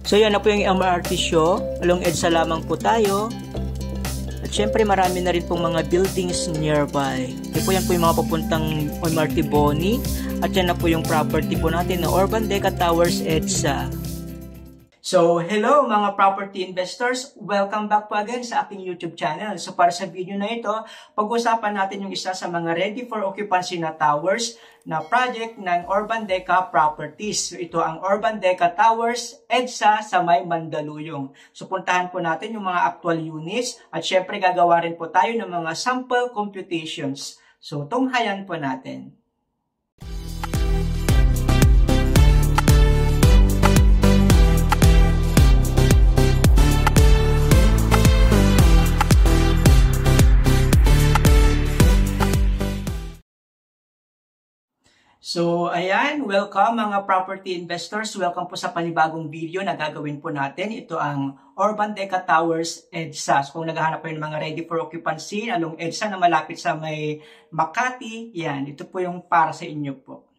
So yan na po yung MRT show. Along EDSA lamang po tayo. At syempre marami na rin pong mga buildings nearby. Yan po yung mga papuntang MRT Boni. At yan na po yung property po natin na Urban Deca Towers EDSA. So, hello mga property investors! Welcome back po again sa aking YouTube channel. So, para sa video na ito, pag-usapan natin yung isa sa mga ready for occupancy na towers na project ng Urban Deca Properties. So, ito ang Urban Deca Towers EDSA sa may Mandaluyong. So, puntahan po natin yung mga actual units at syempre gagawa rin po tayo ng mga sample computations. So, tunghayan po natin. So, ayan, welcome mga property investors. Welcome po sa panibagong video na gagawin po natin. Ito ang Urban Deca Towers EDSA. So, kung naghahanap po yung mga ready for occupancy along EDSA na malapit sa may Makati, yan, ito po yung para sa inyo po.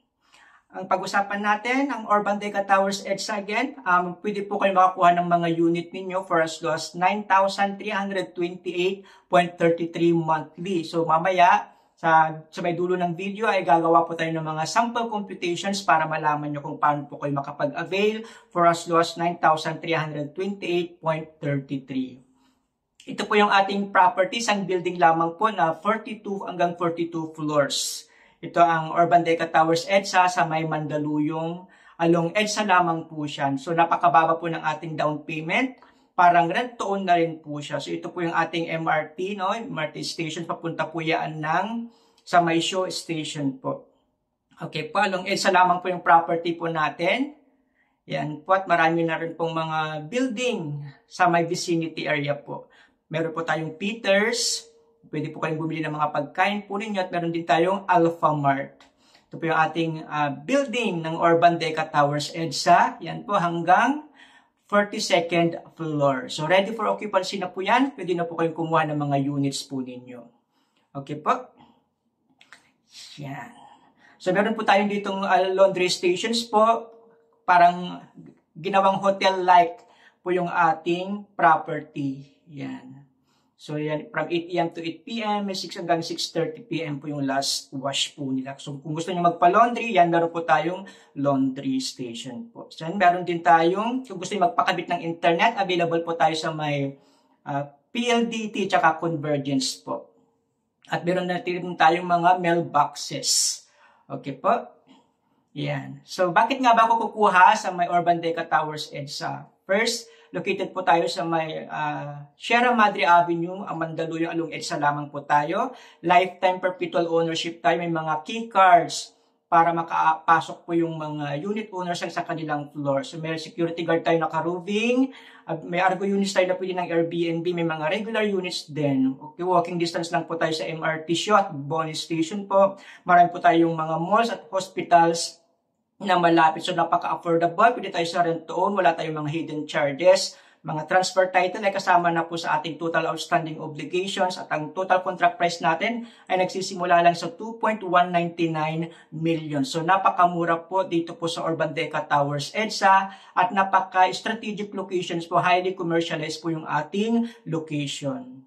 Ang pag-usapan natin, ang Urban Deca Towers EDSA again, pwede po kayo makakuha ng mga unit ninyo for as low as 9,328.33 monthly. So, mamaya, sa may dulo ng video ay gagawa po tayo ng mga sample computations para malaman nyo kung paano po kayo makapag-avail for as low as 9,328.33. Ito po yung ating properties, ang building lamang po na 42 hanggang 42 floors. Ito ang Urban Deca Towers EDSA sa may Mandaluyong. Along EDSA lamang po siya. So napakababa po ng ating down payment. Parang rent to own na rin po siya. So ito po yung ating MRT, no? MRT station, papunta po yan ng sa may show station po. Okay po, along EDSA lamang po yung property po natin. Yan po, at marami na rin pong mga building sa may vicinity area po. Meron po tayong Peters, pwede po kayong bumili ng mga pagkain po ninyo, at meron din tayong Alpha Mart. Ito po yung ating building ng Urban Deca Towers EDSA. Yan po hanggang 42nd floor. So, ready for occupancy na po yan. Pwede na po kayong kumuha ng mga units po ninyo. Okay po? Yan. So, meron po tayong ditong laundry stations po. Parang ginawang hotel-like po yung ating property. Yan. So, yan, from 8 AM to 8 PM, 6 hanggang 6:30 PM po yung last wash po nila. So, kung gusto nyo magpa-laundry, yan, meron po tayong laundry station po. So, yan, meron din tayong, kung gusto nyo magpakabit ng internet, available po tayo sa may PLDT tsaka Convergence po. At meron na din tayong mga mailboxes. Okay po? Yan. So, bakit nga ba ako kukuha sa may Urban Deca Towers EDSA? First, located po tayo sa may Sierra Madre Avenue, ang Mandaluyong, along EDSA lamang po tayo. Lifetime perpetual ownership tayo. May mga key cards para makapasok po yung mga unit owners sa kanilang floor. So may security guard tayo naka-roving. May Argo units tayo na pwede ng Airbnb. May mga regular units din. Okay, walking distance lang po tayo sa MRT show at Boni Station po. Marami po tayong mga malls at hospitals na malapit. So, napaka-affordable. Pwede tayo sa rent to own. Wala tayong mga hidden charges. Mga transfer title ay kasama na po sa ating total outstanding obligations. At ang total contract price natin ay nagsisimula lang sa 2.199 million. So, napakamura po dito po sa Urban Deca Towers EDSA. At napaka-strategic locations po. Highly commercialized po yung ating location.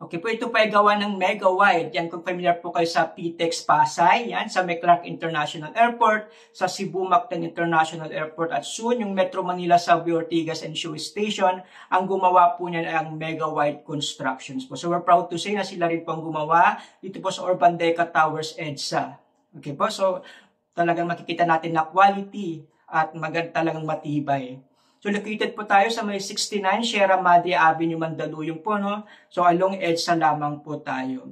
Okay po, ito po ay gawa ng Mega Wide. Yan, kung familiar po kayo sa PTEX Pasay, yan, sa Clark International Airport, sa Cebu Mactan International Airport, at soon yung Metro Manila Subway Ortigas and Show Station, ang gumawa po niyan ay ang Mega Wide Constructions po. So we're proud to say na sila rin po ang gumawa dito po sa Urban Deca Towers EDSA. Okay po, so talagang makikita natin na quality at maganda talagang matibay. So, located po tayo sa may 69 Sierra Madre Avenue, Mandaluyong po, no? So, along EDSA lamang po tayo.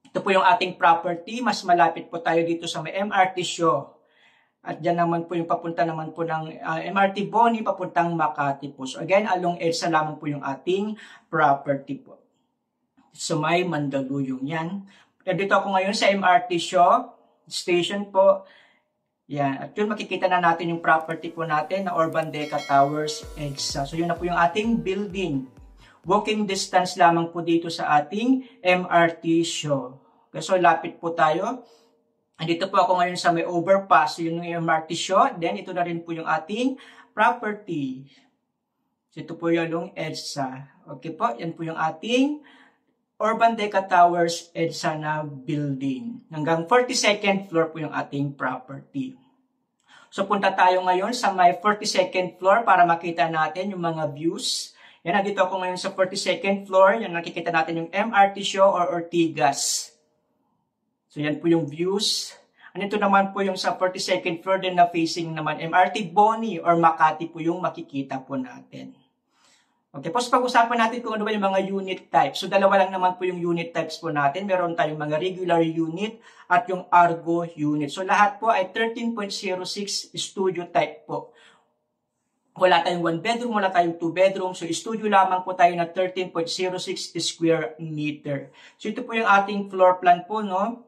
Ito po yung ating property. Mas malapit po tayo dito sa may MRT show. At dyan naman po yung papunta naman po ng MRT Boni, papuntang Makati po. So, again, along EDSA lamang po yung ating property po. So, may Mandaluyong yan. Dito ako ngayon sa MRT show station po. Yan. At yun, makikita na natin yung property po natin na Urban Deca Towers EDSA. So, yun na po yung ating building. Walking distance lamang po dito sa ating MRT show. Okay, so, lapit po tayo. Andito po ako ngayon sa may overpass. Yun yung MRT show. Then, ito na rin po yung ating property. So ito po yung along EDSA. Okay po, yan po yung ating Urban Deca Towers EDSA na building. Hanggang 42nd floor po yung ating property. So punta tayo ngayon sa may 42nd floor para makita natin yung mga views. Yan, nandito ako ngayon sa 42nd floor. Yan, nakikita natin yung MRT Show or Ortigas. So yan po yung views. Andito naman po yung sa 42nd floor din na facing naman MRT Boni or Makati po yung makikita po natin. Okay, po, so pag-usapan natin kung ano ba yung mga unit types. So, dalawa lang naman po yung unit types po natin. Meron tayong mga regular unit at yung Argo unit. So, lahat po ay 13.06 studio type po. Wala tayong 1 bedroom, wala tayong 2 bedroom. So, studio lamang po tayo na 13.06 square meter. So, ito po yung ating floor plan po, no?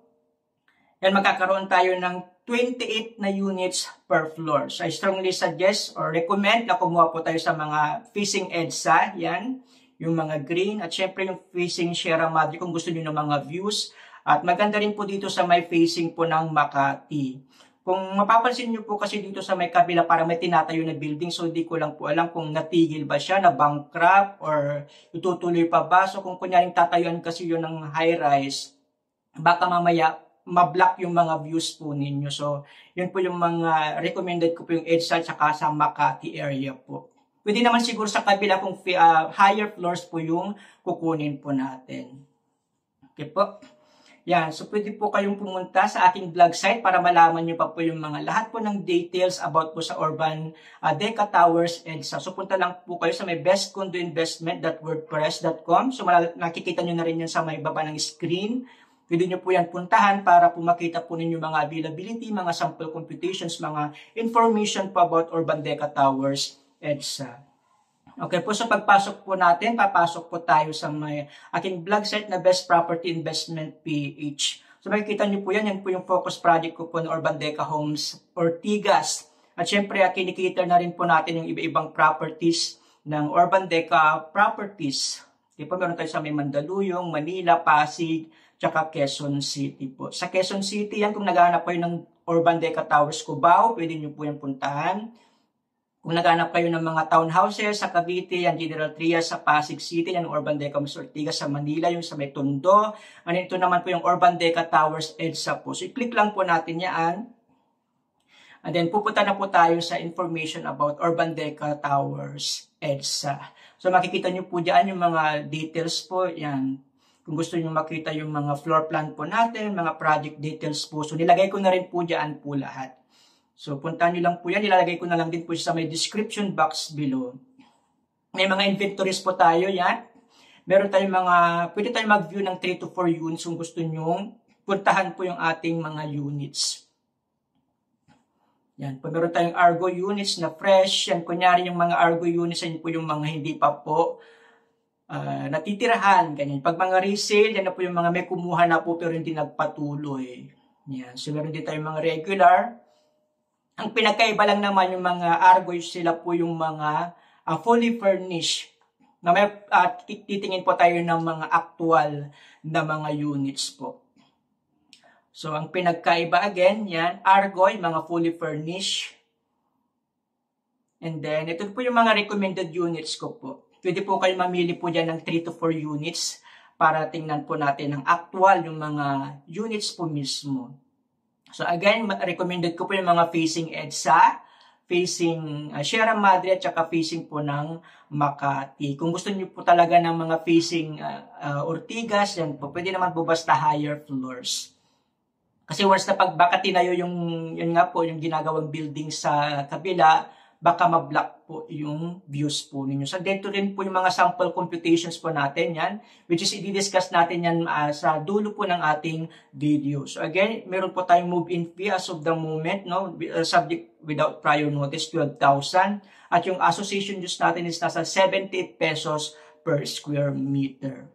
Yan, magkakaroon tayo ng 28 na units per floor. So, I strongly suggest or recommend na kumuha po tayo sa mga facing EDSA. Yan, yung mga green. At syempre yung facing Sierra Madre kung gusto niyo ng mga views. At maganda rin po dito sa may facing po ng Makati. Kung mapapansin niyo po kasi dito sa may kabila para may tinatayo na building. So, di ko lang po alam kung natigil ba siya, na bankrupt or itutuloy pa ba. So, kung kunyaring tatayuan kasi yun ng high-rise, baka mamaya ma-block yung mga views po ninyo. So, yun po yung mga recommended ko po yung EDSA at sa Makati area po. Pwede naman siguro sa kabila kung higher floors po yung kukunin po natin. Okay po. Yan. So, pwede po kayong pumunta sa aking blog site para malaman nyo pa po yung mga lahat po ng details about po sa Urban Deca Towers EDSA. So, punta lang po kayo sa may bestcondoinvestment.wordpress.com. So, nakikita nyo na rin yun sa may baba ng screen. Pwede nyo po yan puntahan para po makita po ninyo mga availability, mga sample computations, mga information po about Urban Deca Towers EDSA. Okay po, so pagpasok po natin, papasok po tayo sa may aking blog site na Best Property Investment PH. So makikita nyo po yan po yung focus project ko po ng Urban Deca Homes Ortigas. At syempre, kinikita na rin po natin yung iba-ibang properties ng Urban Deca Properties. Okay po, meron tayo sa may Mandaluyong, Manila, Pasig, tsaka Quezon City po. Sa Quezon City, yan kung naghahanap kayo ng Urban Deca Towers Cubao, pwede nyo po yan puntahan. Kung naghahanap kayo ng mga townhouses sa Cavite, yan General Trias sa Pasig City, yan Urban Deca Ortigas sa Manila, yung sa may Tondo. Ano ito naman po yung Urban Deca Towers EDSA po. So, i-click lang po natin yan. And then, pupunta na po tayo sa information about Urban Deca Towers EDSA. So, makikita nyo po dyan yung mga details po, yan. Kung gusto niyo makita yung mga floor plan po natin, mga project details po. So, nilagay ko na rin po dyan po lahat. So, puntahan nyo lang po yan. Nilalagay ko na lang din po sa may description box below. May mga inventories po tayo yan. Meron tayong mga, pwede tayong mag-view ng 3 to 4 units kung gusto nyo. Puntahan po yung ating mga units. Yan po, meron tayong Argo units na fresh. Yan, kunyari yung mga Argo units, yan po yung mga hindi pa po natitirahan, ganyan. Pag mga resale, yan na po yung mga may kumuha na po pero hindi nagpatuloy. Yan. So, meron din tayong mga regular. Ang pinagkaiba lang naman yung mga Argo, sila po yung mga fully furnished. Na may, titingin po tayo ng mga actual na mga units po. So, ang pinagkaiba again, yan, Argo, yung mga fully furnished. And then, ito po yung mga recommended units ko po. Pwede po kayo mamili po dyan ng 3 to 4 units para tingnan po natin ang actual yung mga units po mismo. So again, recommended ko po yung mga facing EDSA, facing Sierra Madre at saka facing po ng Makati. Kung gusto niyo po talaga ng mga facing Ortigas, yan po, pwede naman po basta higher floors. Kasi once na baka tinayo yung, yun nga po, yung ginagawang building sa kabila, baka ma-block po yung views po ninyo. So, dito rin po yung mga sample computations po natin yan, which is i-discuss natin yan sa dulo po ng ating video. So, again, meron po tayong move-in fee as of the moment, no? Subject without prior notice, 12,000. At yung association dues natin is nasa 78 pesos per square meter.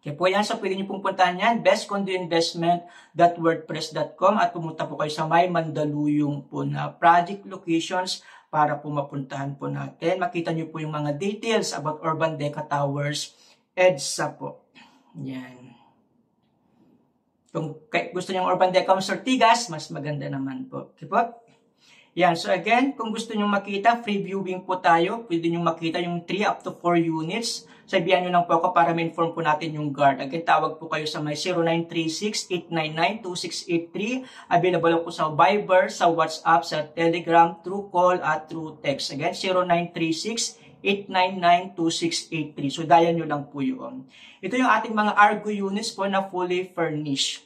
Okay po yan. So, pwede nyo pong puntahan yan, bestcondoinvestment.wordpress.com at pumunta po kayo sa may Mandaluyong po na project locations para po mapuntahan po natin. Makita nyo po yung mga details about Urban Deca Towers EDSA po. Yan. Kung gusto nyo Urban Deca Ortigas, mas maganda naman po. Okay po? Yan. So again, kung gusto nyo makita, free viewing po tayo. Pwede nyo makita yung 3 up to 4 units. Sabihan nyo lang po ako para ma-inform po natin yung guard. Again, tawag po kayo sa may 0936-899-2683. Available po sa Viber, sa WhatsApp, sa Telegram, through call at through text. Again, 0936-899-2683. So dial nyo lang po yun. Ito yung ating mga Argo units po na fully furnished.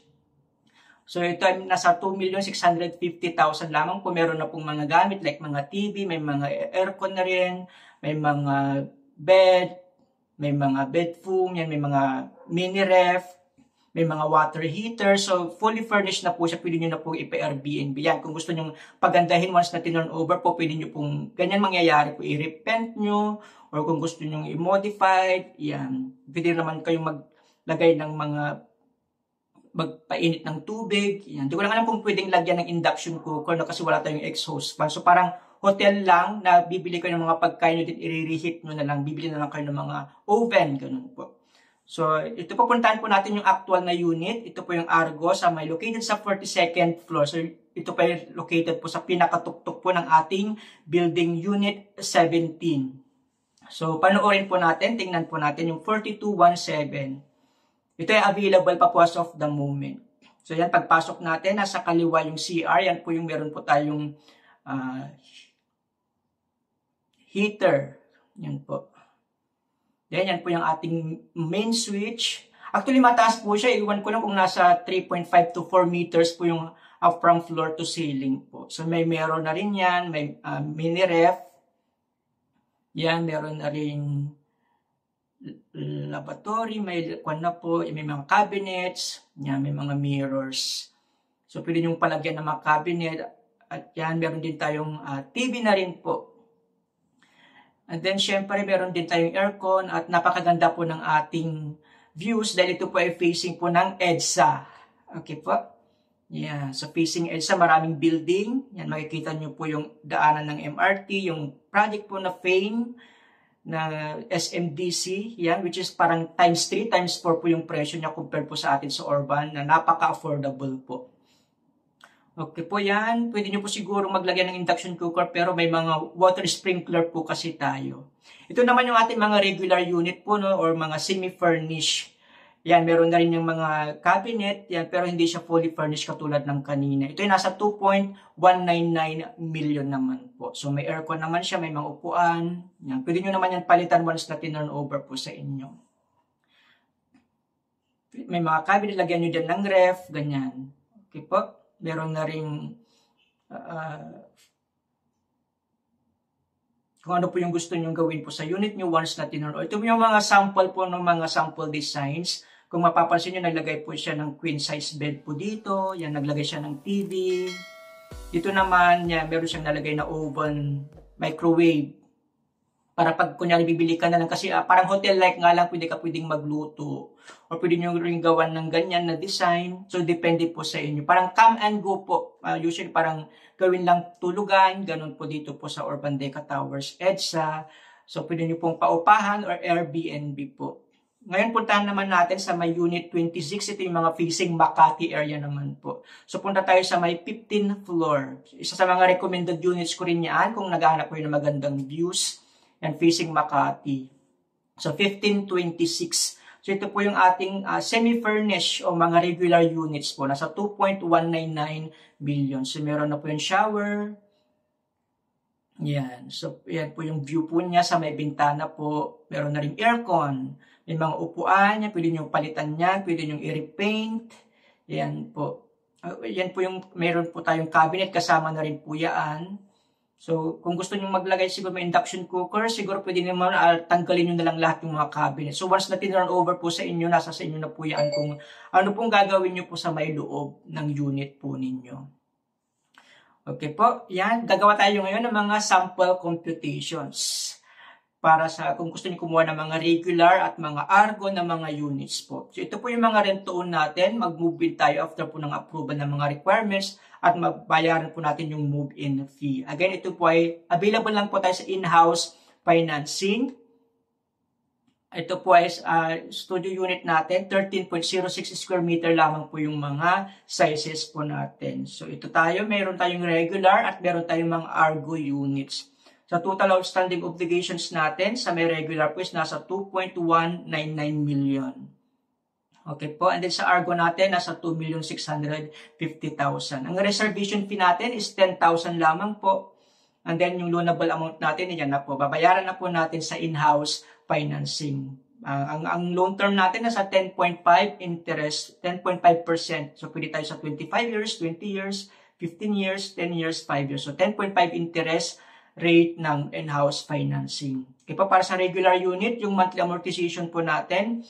So ito ay nasa 2,650,000 lamang po. Meron na pong mga gamit like mga TV, may mga aircon na rin, may mga bed, may mga bed foam, yan, may mga mini ref, may mga water heater. So fully furnished na po siya. Pwede nyo na po ipa-Airbnb yan. Kung gusto nyo pagandahin once na tinurn over po, pwede nyo pong ganyan mangyayari po. I-repaint nyo or kung gusto nyo i-modify, yan. Pwede naman kayong maglagay ng mga magpainit ng tubig. Yan. Hindi ko lang alam kung pwedeng lagyan ng induction cooker no, kasi wala tayong exhaust fan. So parang hotel lang na bibili kayo ng mga pagkain nyo din, i-reheat nyo na lang, bibili na lang kayo ng mga oven, ganun po. So ito po, puntahan po natin yung actual na unit. Ito po yung Argo sa may located sa 42nd floor. So ito po yung located po sa pinakatuktok po ng ating building unit 17. So panoorin po natin, tingnan po natin yung 4217. Ito ay available pa po as of the moment. So yan, pagpasok natin, nasa kaliwa yung CR. Yan po yung meron po tayong heater. Yan po. Yan po yung ating main switch. Actually, mataas po siya. Iwan ko lang kung nasa 3.5 to 4 meters po yung from floor to ceiling po. So may meron na rin yan. May mini ref. Yan, meron na rin laboratory, may kwan na po, may mga cabinets, yan, may mga mirrors. So, pwede nyo palagyan ng mga cabinet. At yan, meron din tayong TV na rin po. And then, syempre, meron din tayong aircon at napakaganda po ng ating views dahil ito po ay facing po ng EDSA. Okay po? Yan. So, facing EDSA, maraming building. Yan, makikita nyo po yung daanan ng MRT, yung project po na FAME, na SMDC, yan, which is parang times 3, times 4 po yung presyo niya compared po sa atin sa urban na napaka-affordable po. Okay po yan. Pwede nyo po siguro maglagay ng induction cooker pero may mga water sprinkler po kasi tayo. Ito naman yung ating mga regular unit po, no, or mga semi-furnished. Yan, meron na rin yung mga cabinet, yan, pero hindi siya fully furnished katulad ng kanina. Ito ay nasa 2.199 million naman po. So may aircon naman siya, may mga upuan. Yan, pwede nyo naman yan palitan once na tinurn over po sa inyo. May mga cabinet, lagyan nyo dyan ng ref, ganyan. Okay po. Meron na rin kung ano po yung gusto nyo gawin po sa unit nyo once na tinurn over. Ito yung mga sample po ng mga sample designs. Kung mapapansin nyo, naglagay po siya ng queen size bed po dito. Yan, naglagay siya ng TV. Dito naman, yan, meron siyang nalagay na oven, microwave. Para pag kunyari bibili ka na lang, kasi parang hotel-like nga lang, pwede ka pwedeng magluto. Or pwede nyo rin gawan ng ganyan na design. So, depende po sa inyo. Parang come and go po. Usually, parang gawin lang tulugan. Ganun po dito po sa Urban Deca Towers, EDSA. So, pwede nyo pong paupahan or Airbnb po. Ngayon, puntahan naman natin sa may Unit 26. Ito yung mga facing Makati area naman po. So, punta tayo sa may 15th floor. Isa sa mga recommended units ko rin yan kung naghahanap ko yung magandang views. And facing Makati. So, 1526. So, ito po yung ating semi-furnished o mga regular units po. Nasa 2.199 billion. So, meron na po yung shower. Yan. So, yan po yung view po niya sa may bintana po. Meron na rin aircon. May mga upuan niya. Pwede nyo palitan yan. Pwede nyo i-repaint. Yan po. Yan po yung meron po tayong cabinet. Kasama na rin po yan. So, kung gusto nyo maglagay siguro may induction cooker, siguro pwede naman tanggalin nyo na lang lahat yung mga cabinet. So, once na tinurn over po sa inyo, nasa sa inyo na po yan kung ano pong gagawin nyo po sa may loob ng unit po ninyo. Okay po, yan. Gagawa tayo ngayon ng mga sample computations para sa kung gusto nyo kumuha ng mga regular at mga Argo na mga units po. So, ito po yung mga rent-to-own natin. Mag-move in tayo after po ng approval ng mga requirements at mabayaran po natin yung move-in fee. Again, ito po ay available lang po tayo sa in-house financing. Ito po ay studio unit natin, 13.06 square meter lamang po yung mga sizes po natin. So ito tayo, meron tayong regular at meron tayong mga Argo units. Sa total outstanding obligations natin, sa may regular po is nasa 2.199 million. Okay po, and then sa Argo natin, nasa 2,650,000. Ang reservation fee natin is 10,000 lamang po. And then yung loanable amount natin, yan na po, babayaran na po natin sa in-house financing. Ang loan term natin nasa 10.5 interest, 10.5%. So pwede tayo sa 25 years, 20 years, 15 years, 10 years, 5 years. So 10.5 interest rate ng in-house financing. Okay pa, para sa regular unit, yung monthly amortization po natin,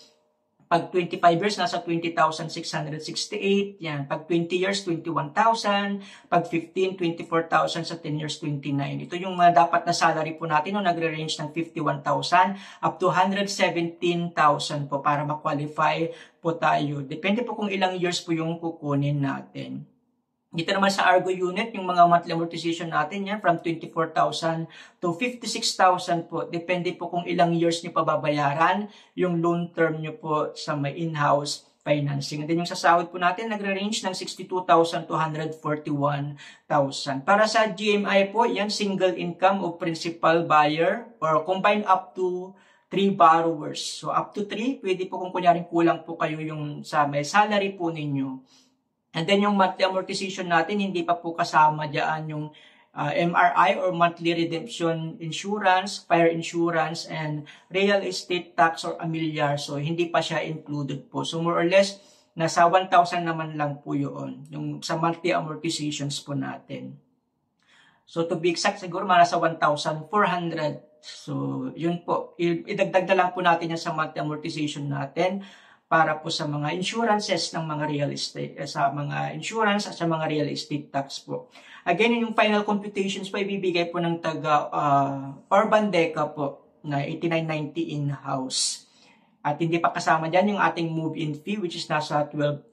pag 25 years, nasa 20,668. Yan. Pag 20 years, 21,000. Pag 15, 24,000. Sa 10 years, 29. Ito yung dapat na salary po natin no, nagre-range ng 51,000 up to 117,000 po para ma-qualify po tayo. Depende po kung ilang years po yung kukunin natin. Dito naman sa Argo unit, yung mga monthly amortization natin yan from 24,000 to 56,000 po. Depende po kung ilang years nyo pababayaran yung loan term nyo po sa may in-house financing. And then yung sasahod po natin, nagre-range ng 62,000 to 141,000. Para sa GMI po, yan single income o principal buyer or combined up to 3 borrowers. So up to 3, pwede po kung kunyaring kulang po kayo yung sa may salary po ninyo. And then yung monthly amortization natin, hindi pa po kasama dyan yung MRI or monthly redemption insurance, fire insurance, and real estate tax or amilyar. So hindi pa siya included po. So more or less, nasa 1,000 naman lang po yun, yung sa monthly amortizations po natin. So to be exact, siguro nasa 1,400. So yun po, idagdag na lang po natin yan sa monthly amortization natin para po sa mga insurances ng mga real estate, sa mga insurance at sa mga real estate tax po. Again, yung final computations po, ibibigay po ng taga Urban Deca po na 8990 in-house. At hindi pa kasama dyan yung ating move-in fee which is nasa 12,000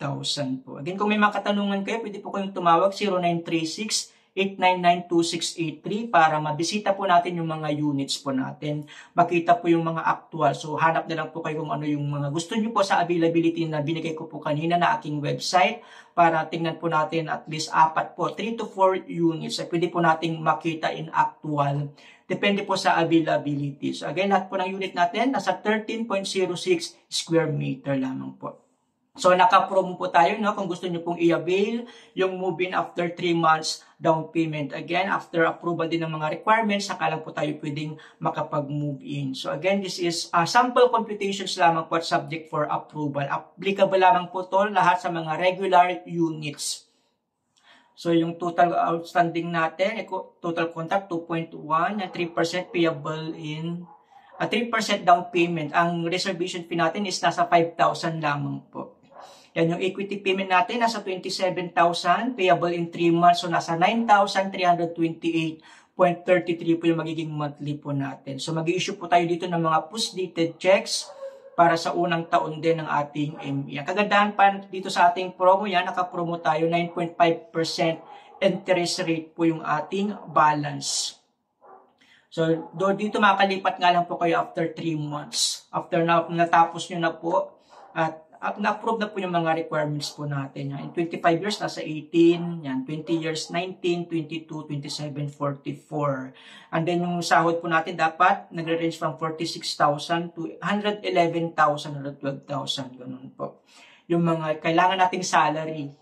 po. Again, kung may mga katanungan kayo, pwede po kayong tumawag 0936 899-2683 para mabisita po natin yung mga units po natin. Makita po yung mga actual. So, hanap na lang po kayo kung ano yung mga gusto nyo po sa availability na binigay ko po kanina na aking website para tingnan po natin at least 4 po, 3 to 4 units. Pwede po nating makita in actual. Depende po sa availability. So, again, lahat po ng unit natin nasa 13.06 square meter lamang po. So, naka-promo po tayo, no? Kung gusto nyo pong i-avail yung move-in after 3 months down payment. Again, after approval din ng mga requirements, saka lang po tayo pwedeng makapag-move in. So, again, this is sample computations lamang po at subject for approval. Applicable lamang po to lahat sa mga regular units. So, yung total outstanding natin, total contract 2.1, 3% payable in 3% down payment. Ang reservation fee natin is nasa 5,000 lamang po. Yan yung equity payment natin, nasa 27,000, payable in 3 months. So, nasa 9,328.33 po yung magiging monthly po natin. So, mag-i-issue po tayo dito ng mga post-dated checks para sa unang taon din ng ating ME. Ang kagandahan pa dito sa ating promo yan, naka-promo tayo, 9.5% interest rate po yung ating balance. So, dito makakalipat nga lang po kayo after 3 months. After natapos nyo na po at na-approve na po yung mga requirements po natin. In 25 years, nasa 18. Yan, 20 years, 19, 22, 27, 44. And then yung sahod po natin dapat nagre-range from 46,000 to 111,000 or 12,000. Ganun po. Yung mga kailangan nating salary.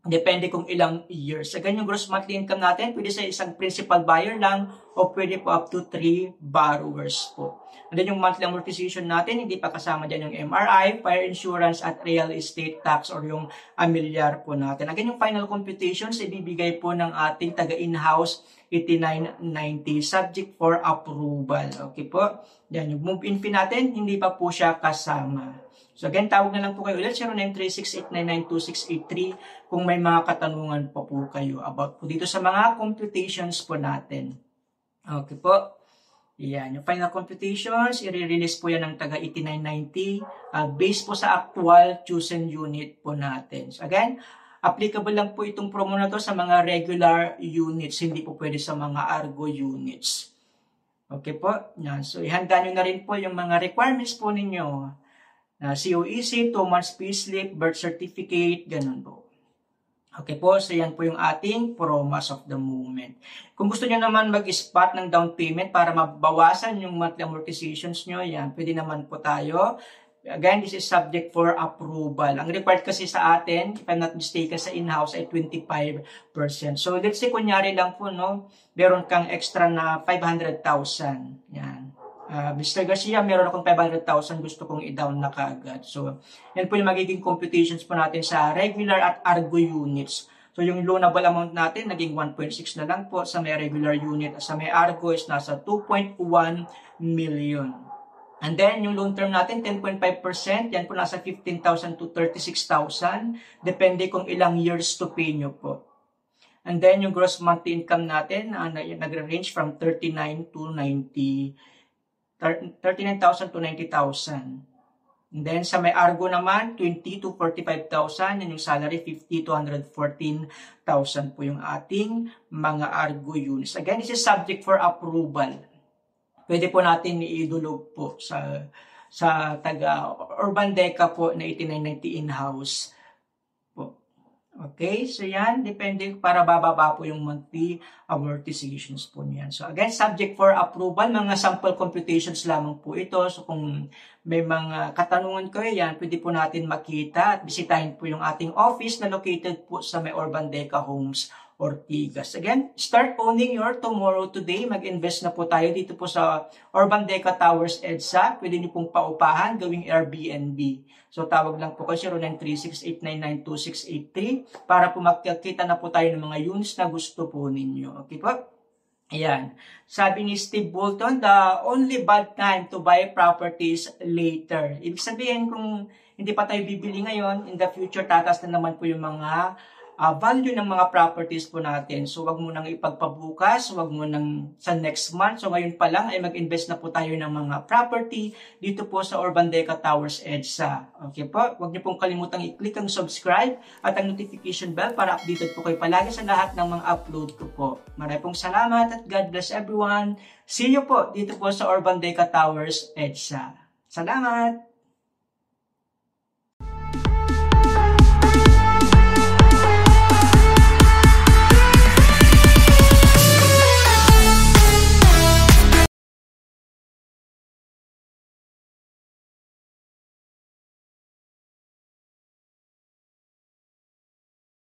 Depende kung ilang years. Again, yung gross monthly income natin, pwede sa isang principal buyer lang o pwede po up to 3 borrowers po. And then yung monthly amortization natin, hindi pa kasama dyan yung MRI, fire insurance, at real estate tax or yung amilyar po natin. Again, yung final computations, ibibigay po ng ating taga-in-house 8990 subject for approval. Okay po? Yan, yung move-in fee natin, hindi pa po siya kasama. So again, tawag na lang po kayo ulit, 0936-899-2683 kung may mga katanungan pa po kayo about po dito sa mga computations po natin. Okay po. Yan, yung final computations, i-release po yan ng taga 8990 based po sa actual chosen unit po natin. So again, applicable lang po itong promo na to sa mga regular units, hindi po pwede sa mga Argo units. Okay po? Yan. So, ihanda nyo na rin po yung mga requirements po ninyo. COEC, 2 months payslip, birth certificate, ganun po. Okay po, so yan po yung ating promo of the moment. Kung gusto nyo naman mag-spot ng down payment para mabawasan yung monthly amortizations nyo, yan, pwede naman po tayo. Again, this is subject for approval. Ang required kasi sa atin, if I'm not mistaken, sa in-house ay 25%. So, let's say, kunyari lang po, no, meron kang extra na 500,000. Yan. Mr. Garcia, meron akong 500,000 gusto kong i-down na kaagad. So, yan po yung magiging computations po natin sa regular at Argo units. So, yung loanable amount natin, naging 1.6 na lang po sa may regular unit. At sa may Argo is nasa 2.1 million. And then, yung loan term natin, 10.5%. Yan po nasa 15,000 to 36,000. Depende kung ilang years to pay nyo po. And then, yung gross monthly income natin, nagre-range from 39,000 to 90,000. And then, sa may Argo naman, 20 to 45,000. Yan yung salary, 50 to 114,000 po yung ating mga Argo units. Again, this is subject for approval. Pwede po natin iidulog po sa taga Urban Deca po na 8990 in-house po. Okay, so yan, depende para bababa po yung monthly amortizations po niyan. So again, subject for approval, mga sample computations lamang po ito. So kung may mga katanungan kayo yan, pwede po natin makita at bisitahin po yung ating office na located po sa may Urban Deca Homes, Ortigas. Again, start owning your tomorrow today. Mag-invest na po tayo dito po sa Urban Deca Towers EDSA. Pwede niyo pong paupahan, gawing Airbnb. So, tawag lang po kayo 0936-899-2683 para po makikita na po tayo ng mga units na gusto po ninyo. Okay po? Ayan. Sabi ni Steve Bolton, the only bad time to buy properties later. Ibig sabihin, kung hindi pa tayo bibili ngayon, in the future, tatas na naman po yung mga value ng mga properties po natin. So, wag mo nang ipagpabukas, wag mo nang sa next month. So, ngayon pa lang ay mag-invest na po tayo ng mga property dito po sa Urban Deca Towers EDSA. Okay po? Wag niyo pong kalimutang i-click ang subscribe at ang notification bell para updated po kayo palagi sa lahat ng mga upload ko po. Maraming pong salamat at God bless everyone. See you po dito po sa Urban Deca Towers EDSA. Salamat!